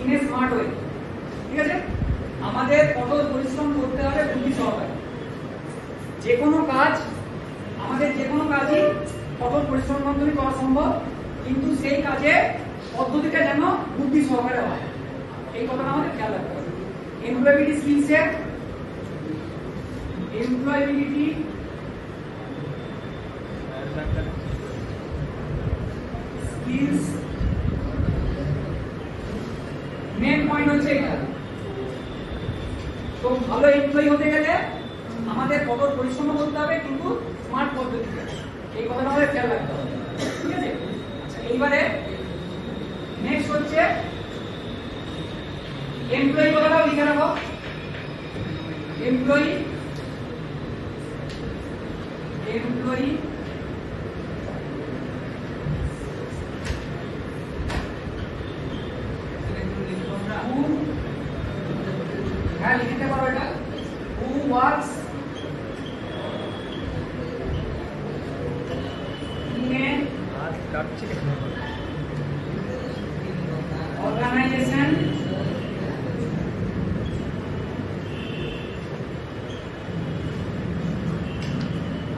In a smart way. ঠিক আছে, আমাদের কঠোর পরিশ্রম করতে হবে বুদ্ধি সহকারে। যে কোনো কাজ, আমাদের যে কোনো কাজই কঠোর পরিশ্রম মাধ্যমে করা সম্ভব, কিন্তু সেই কাজে পদ্ধতিটা যেন বুদ্ধি সহকারে হয়, এই কথাটা আমাদের খেয়াল রাখতে হবে। এমপ্লয়াবিলিটি স্কিলসে এমপ্লয়াবিলিটি স্কিলস মেন পয়েন্ট হচ্ছে এটা। তো ভালো এমপ্লয়ি হতে গেলে আমাদের কঠোর পরিশ্রম করতে হবে, কিন্তু স্মার্ট পদ্ধতিতে, এই কথাটা আমাদের খেয়াল রাখতে হবে। ঠিক আছে, আচ্ছা এইবারে নেক্সট হচ্ছে এমপ্লয়ি, কথাটাও লিখে রাখো। এমপ্লয়ি এমপ্লয়ি হ্যাঁ লিখতে পারো এটা, who works in a organization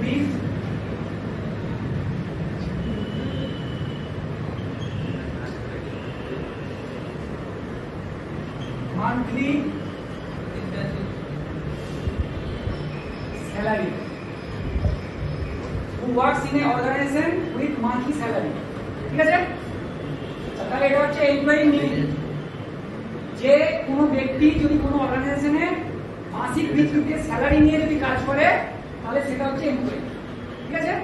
with monthly salary, who works in a organization with monthly salary। ঠিক আছে, তাহলে এটা হচ্ছে এমপ্লয়ি মিনিং। যে কোনো ব্যক্তি যদি কোনো অর্গানাইজেশনে মাসিক ভিত্তিতে স্যালারি নিয়ে যদি কাজ করে, তাহলে সেটা হচ্ছে এমপ্লয়ি। ঠিক আছে।